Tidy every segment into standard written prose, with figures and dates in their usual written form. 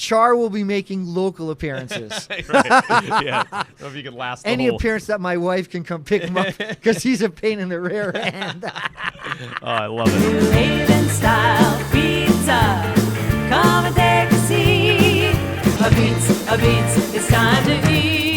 Char will be making local appearances. Right. Yeah. I don't know if you can last the Any whole... appearance that my wife can come pick him up because he's a pain in the rear end. Oh, I love it. New Haven style pizza. Come and take a seat. A beats, it's time to eat.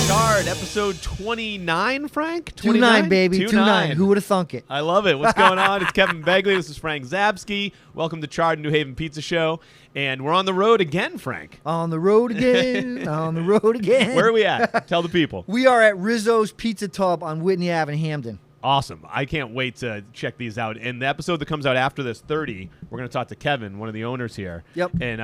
Charred, episode 29, Frank? 29, baby. 29. Who would have thunk it? I love it. What's going on? It's Kevin Begley. This is Frank Zabsky. Welcome to Charred, New Haven Pizza Show. And we're on the road again, Frank. On the road again. On the road again. Where are we at? Tell the people. We are at Rizzo's Pizza Tub on Whitney Ave in Hamden. Awesome. I can't wait to check these out. And the episode that comes out after this, 30, we're going to talk to Kevin, one of the owners here. Yep. And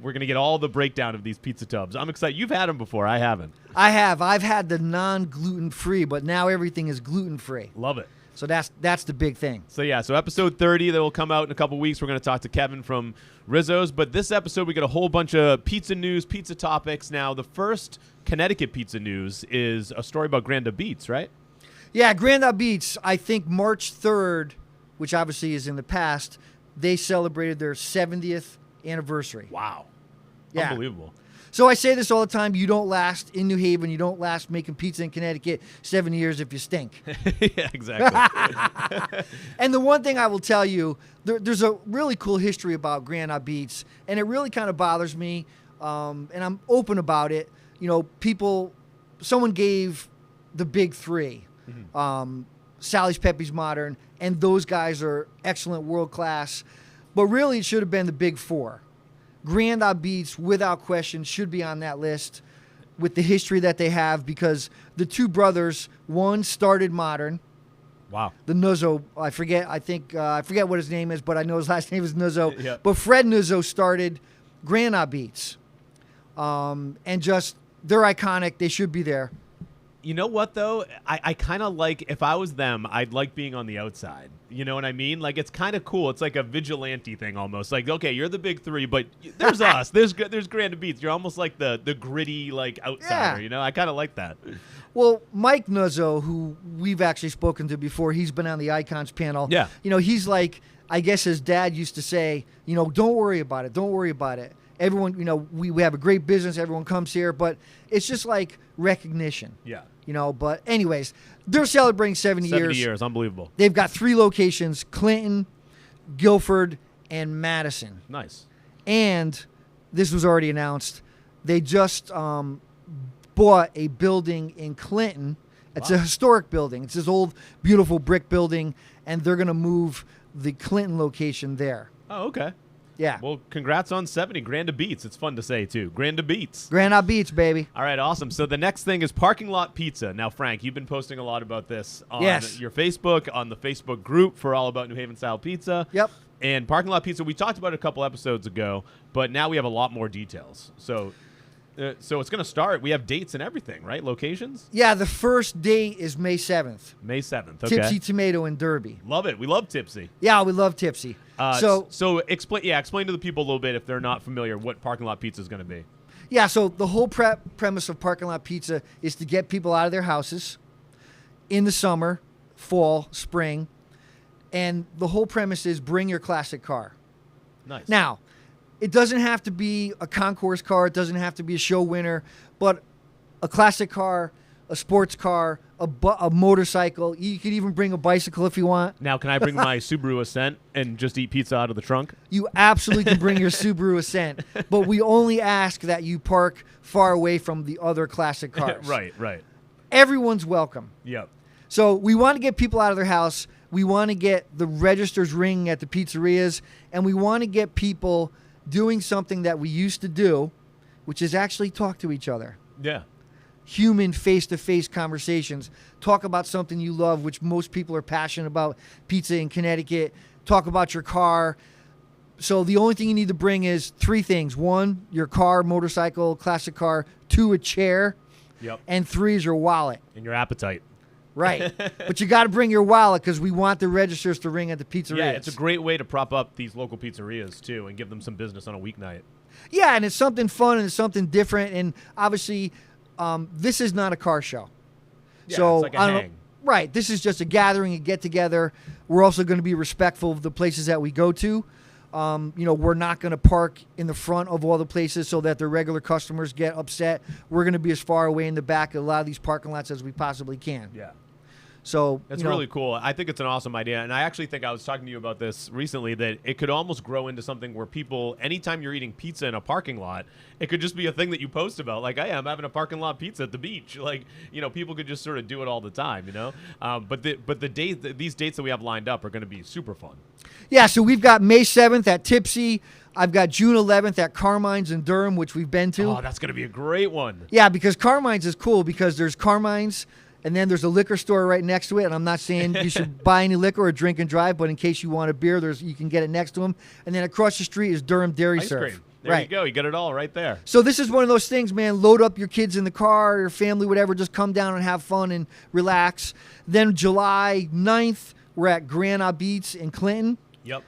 we're going to get all the breakdown of these pizza tubs. I'm excited. You've had them before. I haven't. I have. I've had the non-gluten-free, but now everything is gluten-free. Love it. So that's the big thing. So episode 30 that will come out in a couple weeks. We're going to talk to Kevin from Rizzo's. But this episode, we got a whole bunch of pizza news, pizza topics. Now, the first Connecticut pizza news is a story about Grand Apizza, right? Yeah, Grand Apizza, I think March 3rd, which obviously is in the past, they celebrated their 70th anniversary. Wow. Yeah. Unbelievable. So I say this all the time, you don't last in New Haven, you don't last making pizza in Connecticut 7 years if you stink. Yeah, exactly. And the one thing I will tell you, there's a really cool history about Grand Apizza, and it really kind of bothers me, and I'm open about it. You know, someone gave the big three. Mm-hmm. Sally's, Pepe's, Modern, and those guys are excellent, world class. But really, it should have been the big four. Grand Apizza, without question, should be on that list with the history that they have because the two brothers, one started Modern. Wow. The Nuzzo, I forget what his name is, but I know his last name is Nuzzo. Yep. But Fred Nuzzo started Grand Apizza. And just, they're iconic. They should be there. You know what, though? I kind of like, if I was them, I'd like being on the outside. You know what I mean? Like, it's kind of cool. It's like a vigilante thing almost. Like, okay, you're the big three, but there's us. There's Grand Apizza. You're almost like the gritty, like, outsider, Yeah. You know? I kind of like that. Well, Mike Nuzzo, who we've actually spoken to before, he's been on the Icons panel. Yeah. You know, he's like, I guess his dad used to say, you know, don't worry about it. Don't worry about it. Everyone, you know, we have a great business. Everyone comes here, but it's just like recognition. Yeah. You know, but anyways, they're celebrating 70 years. 70 years, unbelievable. They've got 3 locations, Clinton, Guilford, and Madison. Nice. And this was already announced. They just bought a building in Clinton. It's a historic building. It's this old, beautiful brick building, and they're going to move the Clinton location there. Oh, okay. Yeah. Well, congrats on 70. Grand Apizza. It's fun to say, too. Grand Apizza. Grand Apizza, baby. All right, awesome. So the next thing is parking lot pizza. Now, Frank, you've been posting a lot about this on your Facebook, on the Facebook group for All About New Haven Style Pizza. Yep. And parking lot pizza, we talked about it a couple episodes ago, but now we have a lot more details. So it's going to start. We have dates and everything, right? Locations? Yeah, the first date is May 7th. May 7th. Okay. Tipsy Tomato in Derby. Love it. We love Tipsy. Yeah, we love Tipsy. So explain to the people a little bit if they're not familiar what parking lot pizza is going to be. Yeah, so the whole premise of parking lot pizza is to get people out of their houses in the summer, fall, spring, and the whole premise is bring your classic car. Nice. Now, it doesn't have to be a concourse car. It doesn't have to be a show winner, but a classic car, a sports car, a motorcycle. You could even bring a bicycle if you want. Now, can I bring my Subaru Ascent and just eat pizza out of the trunk? You absolutely can bring your Subaru Ascent, but we only ask that you park far away from the other classic cars. Right. Everyone's welcome. Yep. So we want to get people out of their house. We want to get the registers ringing at the pizzerias, and we want to get people doing something that we used to do, which is actually talk to each other. Yeah. Human face-to-face conversations. Talk about something you love, which most people are passionate about. Pizza in Connecticut. Talk about your car. So the only thing you need to bring is 3 things. 1, your car, motorcycle, classic car. 2, a chair. Yep. And 3 is your wallet. And your appetite. Right. But you got to bring your wallet because we want the registers to ring at the pizzerias. Yeah, it's a great way to prop up these local pizzerias, too, and give them some business on a weeknight. Yeah, and it's something fun and it's something different. And obviously, this is not a car show. Yeah, so it's like a hang. Right. This is just a gathering, a get-together. We're also going to be respectful of the places that we go to. We're not going to park in the front of all the places so that the regular customers get upset. We're going to be as far away in the back of a lot of these parking lots as we possibly can. Yeah. So it's really cool. I think it's an awesome idea. And I actually think I was talking to you about this recently, that it could almost grow into something where people, anytime you're eating pizza in a parking lot, it could just be a thing that you post about. Like, hey, I'm having a parking lot pizza at the beach. Like, people could just sort of do it all the time, But these dates that we have lined up are going to be super fun. Yeah, so we've got May 7th at Tipsy. I've got June 11th at Carmine's in Durham, which we've been to. Oh, that's going to be a great one. Yeah, because Carmine's is cool because there's Carmine's, and then there's a liquor store right next to it. And I'm not saying you should buy any liquor or drink and drive, but in case you want a beer, you can get it next to them. And then across the street is Durham Dairy Ice Surf. cream. There you go. You get it all right there. So this is one of those things, man. Load up your kids in the car, your family, whatever. Just come down and have fun and relax. Then July 9th, we're at Grand Apizza in Clinton. Yep.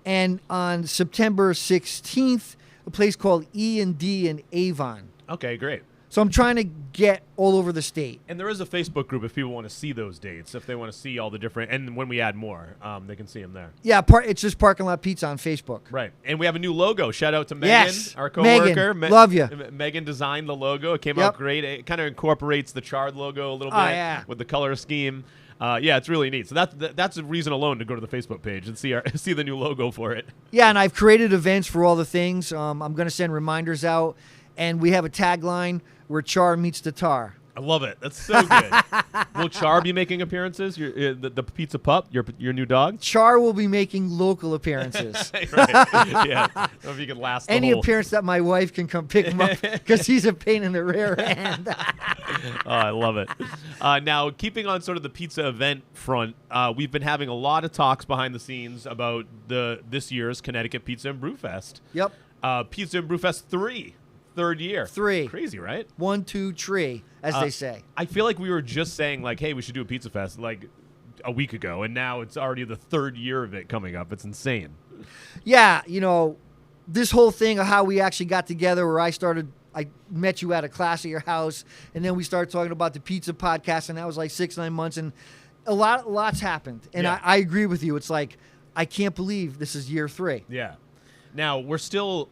And on September 16th, a place called E&D in Avon. Okay, great. So I'm trying to get all over the state. And there is a Facebook group if people want to see those dates, if they want to see all the different, and when we add more, they can see them there. Yeah, it's just Parking Lot Pizza on Facebook. Right. And we have a new logo. Shout out to Megan, Yes. our coworker. Megan, love you. Megan designed the logo. It came out great. It kind of incorporates the Charred logo a little bit with the color scheme. It's really neat. So that's a reason alone to go to the Facebook page and see the new logo for it. Yeah, and I've created events for all the things. I'm going to send reminders out, and we have a tagline where Char meets the tar. I love it. That's so good. Will Char be making appearances? The pizza pup, your new dog? Char will be making local appearances. Right. Yeah. I don't know if you can last Any appearance that my wife can come pick him up because he's a pain in the rear end. Oh, I love it. Now, keeping on sort of the pizza event front, we've been having a lot of talks behind the scenes about this year's Connecticut Pizza and Brew Fest. Yep. Pizza and Brew Fest 3. Third year. 3. Crazy, right? 1, 2, 3, as they say. I feel like we were just saying, like, hey, we should do a pizza fest, like, a week ago, and now it's already the third year of it coming up. It's insane. Yeah, this whole thing of how we actually got together, where I met you at a class at your house, and then we started talking about the pizza podcast, and that was like 6-9 months, and lots happened. And I agree with you. It's like, I can't believe this is year 3. Yeah. Now, we're still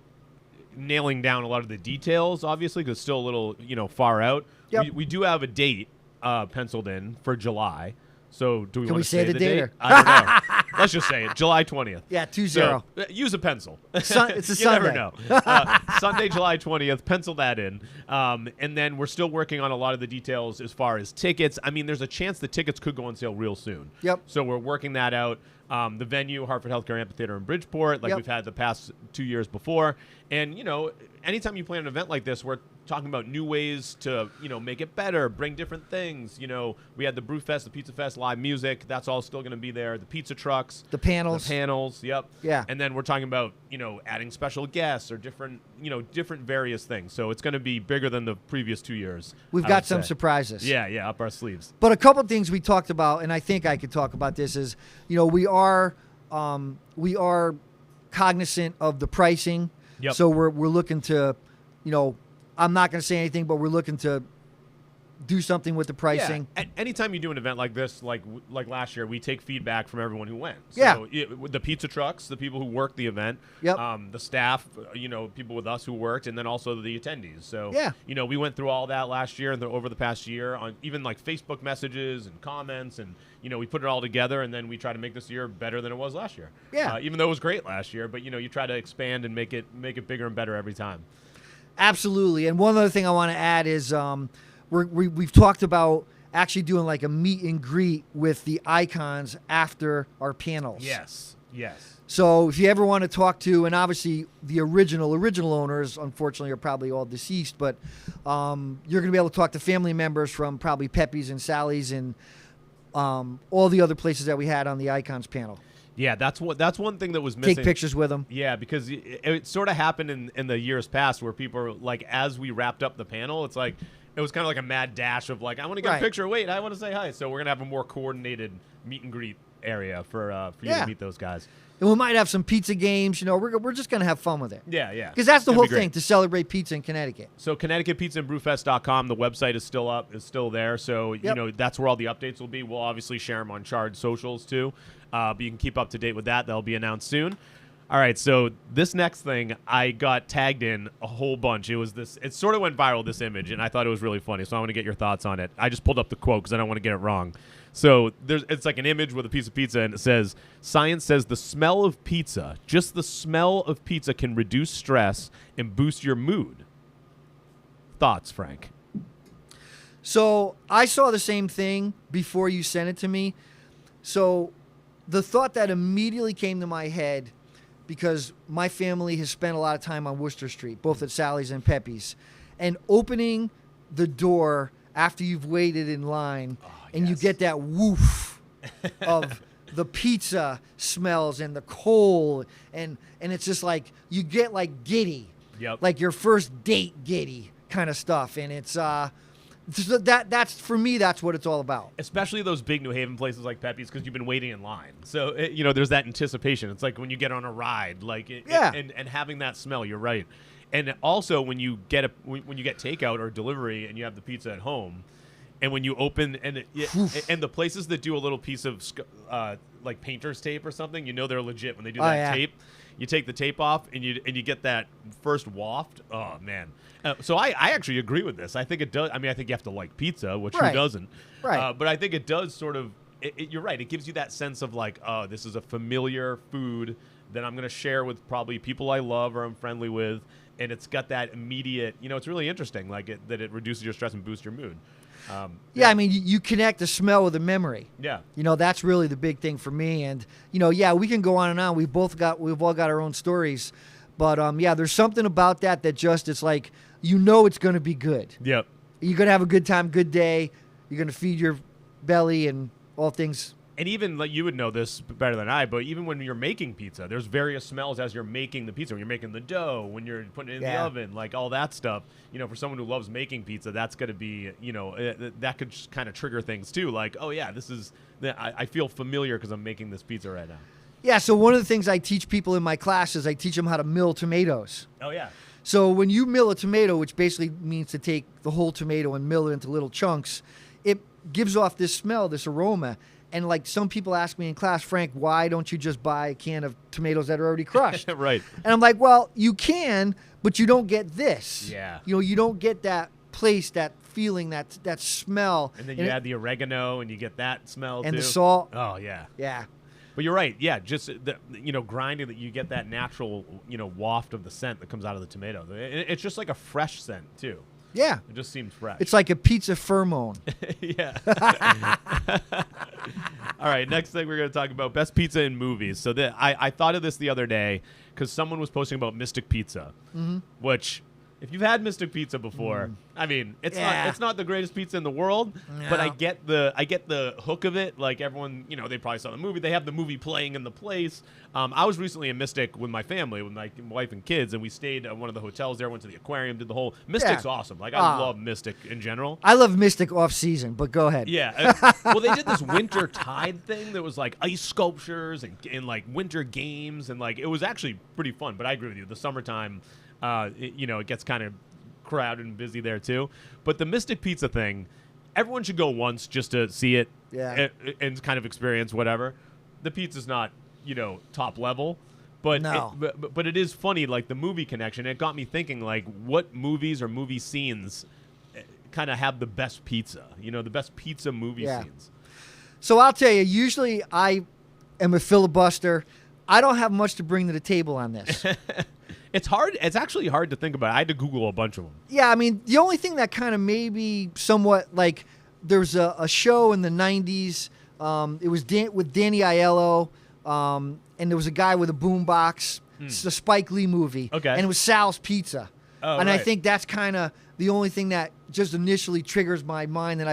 nailing down a lot of the details, obviously, because it's still a little, far out. Yep. We do have a date penciled in for July. So do we Can want we to say the date? or? I don't know. Let's just say it. July 20th. Yeah, 20. So, use a pencil. It's a You Sunday. never know. Sunday, July 20th. Pencil that in. And then we're still working on a lot of the details as far as tickets. I mean, there's a chance the tickets could go on sale real soon. Yep. So we're working that out. The venue, Hartford Healthcare Amphitheater in Bridgeport, like we've had the past 2 years before. And, anytime you plan an event like this, we're talking about new ways to, make it better, bring different things. We had the Brew Fest, the Pizza Fest, live music. That's all still going to be there. The pizza trucks. The panels. Yep. Yeah. And then we're talking about, adding special guests or different various things. So it's going to be bigger than the previous 2 years. We've got some surprises. Yeah, up our sleeves. But a couple things we talked about, and I think I could talk about this, is, we are cognizant of the pricing. Yep. So we're looking to, I'm not going to say anything, but we're looking to do something with the pricing. Yeah. Anytime you do an event like this, like last year, we take feedback from everyone who went. Yeah. With the pizza trucks, the people who worked the event, Yep. The staff, people with us who worked, and then also the attendees. So, Yeah. We went through all that last year and over the past year on even like Facebook messages and comments, and we put it all together, and then we try to make this year better than it was last year. Yeah. Even though it was great last year, but you try to expand and make it bigger and better every time. Absolutely. And one other thing I want to add is we've talked about actually doing like a meet and greet with the icons after our panels. Yes. So if you ever want to talk to, and obviously the original owners, unfortunately, are probably all deceased, but you're going to be able to talk to family members from probably Pepe's and Sally's and all the other places that we had on the icons panel. Yeah, that's one thing that was missing. Take pictures with them. Yeah, because it sort of happened in the years past where people were like, as we wrapped up the panel, it's like it was kind of like a mad dash of like, I want to get a picture. Wait, I want to say hi. So we're gonna have a more coordinated meet and greet area for you to meet those guys. And we might have some pizza games. You know, we're just going to have fun with it. Yeah, yeah. Because that's the It's whole gonna be great. thing, to celebrate pizza in Connecticut. So ConnecticutPizzaandBrewFest.com, the website is still up, is still there. So, you know, that's where all the updates will be. We'll obviously share them on Charred socials too. But you can keep up to date with that. That'll be announced soon. All right, so this next thing, I got tagged in a whole bunch. It sort of went viral, this image, and I thought it was really funny. So I want to get your thoughts on it. I just pulled up the quote because I don't want to get it wrong. So it's like an image with a piece of pizza, and it says, "Science says the smell of pizza, just the smell of pizza, can reduce stress and boost your mood." Thoughts, Frank? So I saw the same thing before you sent it to me. So the thought that immediately came to my head, because my family has spent a lot of time on Worcester Street, both at Sally's and Pepe's, and opening the door after you've waited in line, and you get that woof of the pizza smells and the coal, and it's just like you get like giddy, like your first date giddy kind of stuff, and it's that's for me. That's what it's all about. Especially those big New Haven places like Pepe's, because you've been waiting in line. So there's that anticipation. It's like when you get on a ride, and having that smell. You're right. And also when you get when you get takeout or delivery and you have the pizza at home, and when you open and the places that do a little piece of like painter's tape or something, they're legit when they do that tape. You take the tape off and you get that first waft. Oh man. So I actually agree with this. I think it does. I mean, I think you have to like pizza, which who doesn't? Right. But I think it does sort of. You're right. It gives you that sense of like, oh, this is a familiar food that I'm going to share with probably people I love or I'm friendly with, and it's got that immediate. It's really interesting, like that it reduces your stress and boosts your mood. I mean, you connect the smell with the memory. Yeah. That's really the big thing for me. And, we can go on and on. We've all got our own stories. But, there's something about that just, it's like, it's going to be good. Yep. You're going to have a good time, good day. You're going to feed your belly and all things. And even, like, you would know this better than I, but even when you're making pizza, there's various smells as you're making the pizza. When you're making the dough, when you're putting it in the oven, like all that stuff. For someone who loves making pizza, that's going to be, that could just kind of trigger things too. Like, oh yeah, I feel familiar because I'm making this pizza right now. Yeah, so one of the things I teach people in my classes, I teach them how to mill tomatoes. Oh yeah. So when you mill a tomato, which basically means to take the whole tomato and mill it into little chunks, it gives off this smell, this aroma. And like some people ask me in class, Frank, why don't you just buy a can of tomatoes that are already crushed? Right. And I'm like, well, you can, but you don't get this. Yeah. You don't get that place, that feeling, that smell. And then you add the oregano and you get that smell too. And the salt. Oh yeah. Yeah. But you're right. Yeah, just grinding that you get that natural, waft of the scent that comes out of the tomato. It's just like a fresh scent too. Yeah. It just seems fresh. It's like a pizza pheromone. Yeah. All right, next thing we're going to talk about, best pizza in movies. So I thought of this the other day because someone was posting about Mystic Pizza, which, if you've had Mystic Pizza before, I mean, it's not the greatest pizza in the world, but I get the hook of it. Like everyone, they probably saw the movie. They have the movie playing in the place. I was recently in Mystic with my family, with my wife and kids, and we stayed at one of the hotels there, went to the aquarium, did the whole. Mystic's awesome. Like, I love Mystic in general. I love Mystic off season, but go ahead. Yeah. Well, they did this winter tide thing that was like ice sculptures and like winter games, and like it was actually pretty fun. But I agree with you. The summertime, it gets kind of crowded and busy there too. But the Mystic Pizza thing, everyone should go once just to see it and kind of experience whatever. The pizza's not, top level, but but it is funny, like the movie connection. It got me thinking, like, what movies or movie scenes kind of have the best pizza, the best pizza movie scenes. So I'll tell you, usually I am a filibuster. I don't have much to bring to the table on this. It's hard. It's actually hard to think about. I had to Google a bunch of them. Yeah, I mean, the only thing that kind of maybe somewhat, like, there's a show in the 90s. It was with Danny Aiello, and there was a guy with a boombox. It's a Spike Lee movie. Okay. And it was Sal's Pizza. Oh, and right. I think that's kind of the only thing that just initially triggers my mind. And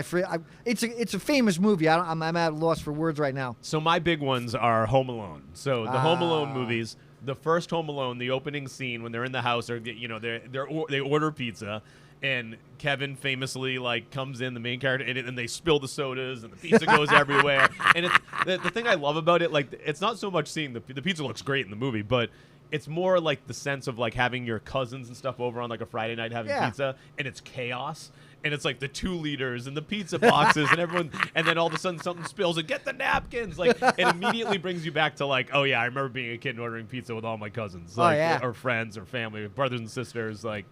it's a famous movie. I'm at a loss for words right now. So my big ones are Home Alone. So the Home Alone movies, the first Home Alone, the opening scene when they're in the house, or they order pizza, and Kevin famously like comes in, the main character, and they spill the sodas, and the pizza goes everywhere. And it's the thing I love about it, like it's not so much seeing the pizza looks great in the movie, but it's more like the sense of like having your cousins and stuff over on like a Friday night having pizza, and it's chaos. And it's like the 2 liters and the pizza boxes and everyone, and then all of a sudden something spills and get the napkins. Like it immediately brings you back to like, oh yeah, I remember being a kid and ordering pizza with all my cousins, like, or friends or family, brothers and sisters. Like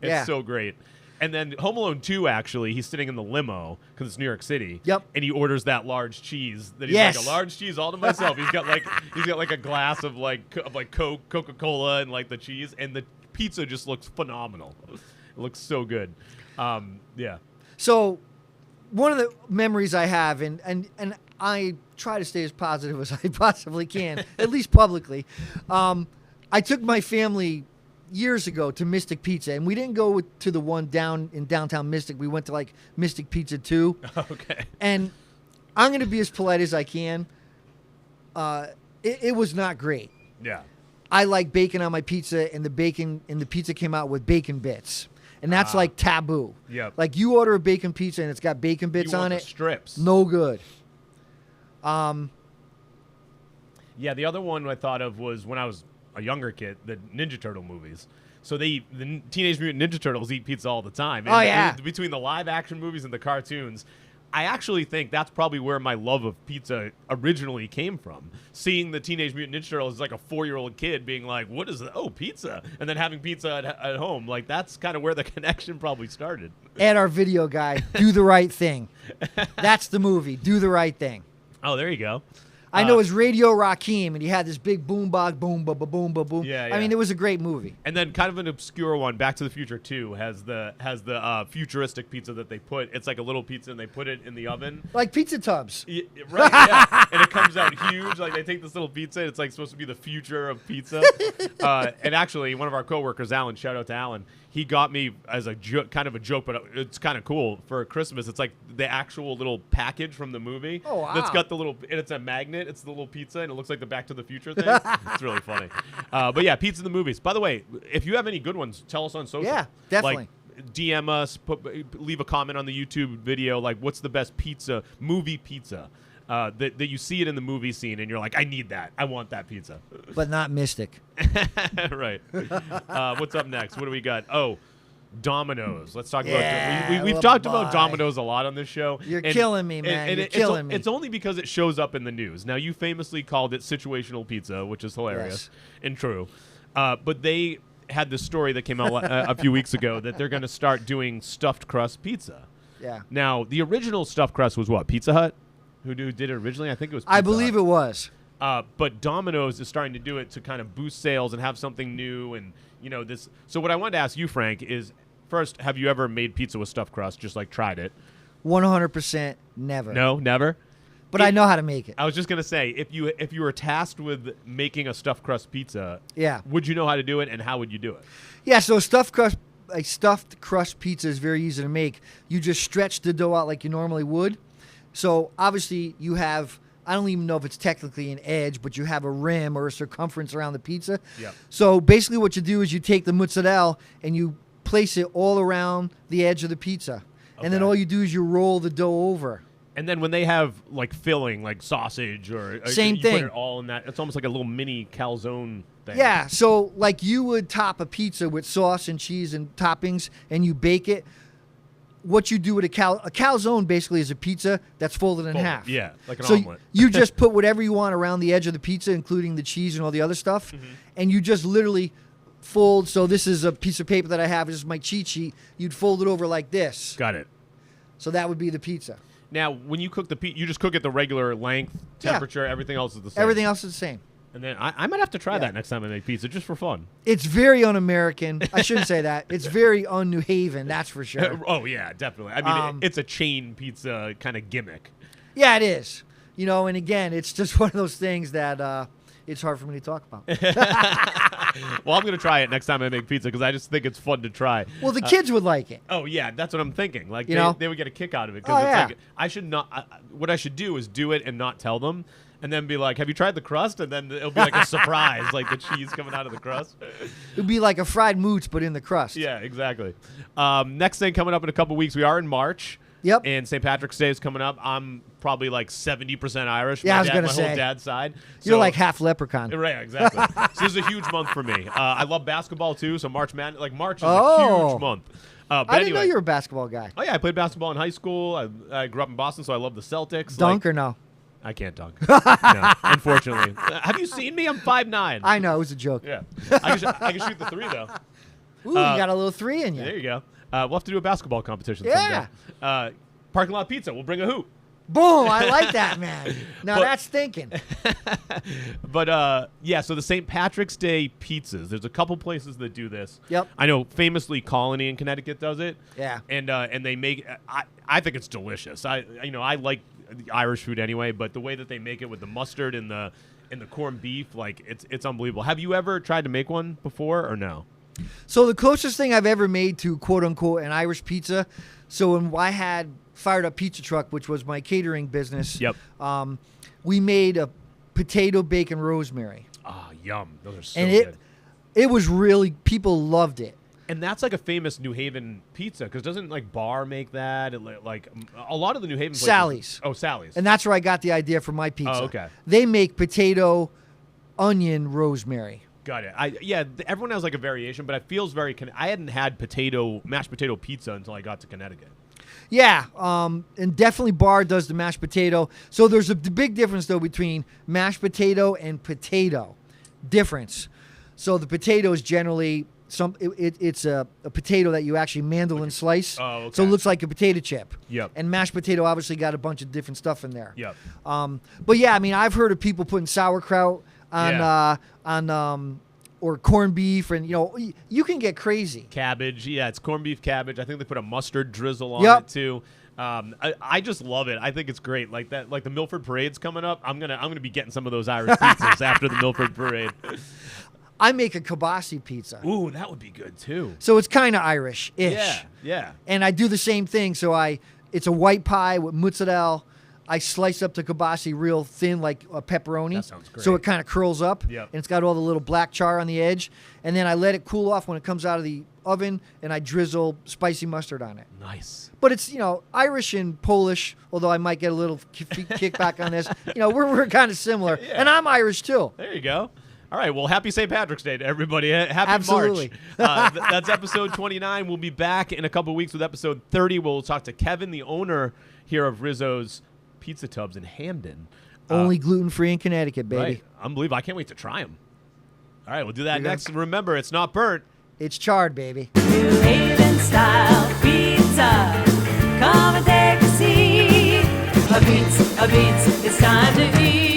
it's so great. And then Home Alone 2, actually, he's sitting in the limo because it's New York City. Yep. And he orders that large cheese. That he's like, a large cheese all to myself. He's got like a glass of Coca-Cola and like the cheese, and the pizza just looks phenomenal. It looks so good. Yeah. So one of the memories I have, and I try to stay as positive as I possibly can, at least publicly. I took my family years ago to Mystic Pizza, and we didn't go to the one down in downtown Mystic. We went to like Mystic Pizza 2. Okay. And I'm going to be as polite as I can. It was not great. Yeah. I like bacon on my pizza, and the bacon in the pizza came out with bacon bits. And that's like taboo. Yep. Like you order a bacon pizza and it's got bacon bits on it. Strips. No good. Yeah, the other one I thought of was when I was a younger kid, the Ninja Turtle movies. So the Teenage Mutant Ninja Turtles eat pizza all the time. And between the live action movies and the cartoons, I actually think that's probably where my love of pizza originally came from. Seeing the Teenage Mutant Ninja Turtles as like a 4-year-old kid being like, what is that? Oh, pizza. And then having pizza at home. Like, that's kind of where the connection probably started. And our video guy, Do the Right Thing. That's the movie, Do the Right Thing. Oh, there you go. I know it was Radio Rakim, and he had this big boom box, boom, ba, ba, boom, ba, boom. Yeah. I mean, it was a great movie. And then kind of an obscure one, Back to the Future 2 has the futuristic pizza that they put. It's like a little pizza, and they put it in the oven. Like pizza tubs. Right, yeah. And it comes out huge. Like, they take this little pizza, and it's like supposed to be the future of pizza. And actually, one of our coworkers, Alan, shout out to Alan, he got me as a kind of a joke, but it's kind of cool for Christmas. It's like the actual little package from the movie. Oh, wow. That's got the little, and it's a magnet. It's the little pizza, and it looks like the Back to the Future thing. It's really funny. But yeah, pizza in the movies. By the way, if you have any good ones, tell us on social. Yeah, definitely. Like, DM us, leave a comment on the YouTube video. Like, what's the best movie pizza? That you see it in the movie scene, and you're like, I need that. I want that pizza. But not Mystic. Right. What's up next? What do we got? Oh, Domino's. Let's talk about. We've talked about Domino's a lot on this show. You're killing me, man. You're killing me. It's only because it shows up in the news. Now, you famously called it situational pizza, which is hilarious and true. But they had this story that came out a few weeks ago that they're going to start doing stuffed crust pizza. Yeah. Now, the original stuffed crust was what? Pizza Hut? Who did it originally? I think it was Pizza I believe Hut. it was. But Domino's is starting to do it to kind of boost sales and have something new, and this. So what I wanted to ask you, Frank, is first, have you ever made pizza with stuffed crust? Just like tried it? 100% never. No, never. But I know how to make it. I was just gonna say, if you were tasked with making a stuffed crust pizza, yeah, would you know how to do it, and how would you do it? Yeah, so a stuffed crust pizza is very easy to make. You just stretch the dough out like you normally would. So obviously you have, I don't even know if it's technically an edge, but you have a rim or a circumference around the pizza. Yep. So basically what you do is you take the mozzarella and you place it all around the edge of the pizza. Okay. And then all you do is you roll the dough over. And then when they have like filling, like sausage or same you thing, put it all in that. It's almost like a little mini calzone thing. Yeah, so like you would top a pizza with sauce and cheese and toppings, and you bake it. What you do with a calzone basically is a pizza that's folded in half. Yeah, like an omelet. You just put whatever you want around the edge of the pizza, including the cheese and all the other stuff, and you just literally fold. So this is a piece of paper that I have. This is my cheat sheet. You'd fold it over like this. Got it. So that would be the pizza. Now, when you cook the pizza, you just cook it the regular length, temperature, everything else is the same. Everything else is the same. And then I might have to try that next time I make pizza, just for fun. It's very un-American. I shouldn't say that. It's very un-New Haven, that's for sure. Oh, yeah, definitely. I mean, it's a chain pizza kind of gimmick. Yeah, it is. And again, it's just one of those things that it's hard for me to talk about. Well, I'm going to try it next time I make pizza because I just think it's fun to try. Well, the kids would like it. Oh, yeah, that's what I'm thinking. Like, they would get a kick out of it. Oh, it's yeah. like, I should not. What I should do is do it and not tell them. and then be like, "Have you tried the crust?" And then it'll be like a surprise, like the cheese coming out of the crust. It'd be like a fried mooch, but in the crust. Yeah, exactly. Next thing coming up in a couple weeks, we are in March. Yep. And St. Patrick's Day is coming up. I'm probably like 70% Irish. Yeah, I was going gonna to my say. whole dad's side. You're So- like half leprechaun. Right, exactly. So this is a huge month for me. I love basketball too. So March is a Oh. huge month. But I didn't anyway, know you were a basketball guy. Oh yeah, I played basketball in high school. I grew up in Boston, so I love the Celtics. Dunk Like, or no? I can't dunk. No, unfortunately. Have you seen me? I'm 5'9". I know, it was a joke. Yeah, I can shoot the three though. Ooh, you got a little 3 in you. There you go. We'll have to do a basketball competition Yeah. someday. Parking lot pizza. We'll bring a hoop. Boom, I like that, man. Now But- that's thinking. But yeah, so the St. Patrick's Day pizzas. There's a couple places that do this. Yep. I know famously Colony in Connecticut does it. Yeah. And they make. I think it's delicious. I like the Irish food anyway, but the way that they make it with the mustard and the corned beef, like it's unbelievable. Have you ever tried to make one before or no? So the closest thing I've ever made to quote unquote an Irish pizza. So when I had Fired Up Pizza Truck, which was my catering business. Yep. We made a potato bacon rosemary, Ah, yum. Those are so and good. it was really, people loved it. And that's like a famous New Haven pizza because doesn't like Bar make that? Like a lot of the New Haven places. Sally's. Oh, Sally's. And that's where I got the idea for my pizza. Oh, okay. They make potato, onion, rosemary. Got it. Everyone has like a variation, but it feels very. I hadn't had mashed potato pizza until I got to Connecticut. Yeah, and definitely Bar does the mashed potato. So there's a big difference, though, between mashed potato and potato. Difference. So the potato is generally it's a potato that you actually mandolin slice. Oh, okay. So it looks like a potato chip. Yep. And mashed potato obviously got a bunch of different stuff in there. Yep. But yeah, I mean, I've heard of people putting sauerkraut on or corned beef, and you can get crazy. Cabbage. Yeah, it's corned beef cabbage. I think they put a mustard drizzle on Yep. it too. I just love it. I think it's great. Like that. Like the Milford Parade's coming up. I'm gonna be getting some of those Irish pizzas after the Milford Parade. I make a kielbasa pizza. Ooh, that would be good too. So it's kind of Irish-ish. Yeah. And I do the same thing. So it's a white pie with mozzarella. I slice up the kielbasa real thin, like a pepperoni. That sounds great. So it kind of curls up. Yep. And it's got all the little black char on the edge. And then I let it cool off when it comes out of the oven, and I drizzle spicy mustard on it. Nice. But it's, Irish and Polish, although I might get a little kickback on this. We're kind of similar. Yeah. And I'm Irish, too. There you go. All right. Well, happy St. Patrick's Day to everybody. Happy Absolutely. March. That's episode 29. We'll be back in a couple of weeks with episode 30. We'll talk to Kevin, the owner here of Rizzo's Pizza Tubs in Hamden. Only gluten-free in Connecticut, baby. Right. Unbelievable. I can't wait to try them. All right. We'll do that You're next. Remember, it's not burnt. It's charred, baby. New Haven style pizza. Come and take a seat. A beats, it's time to eat.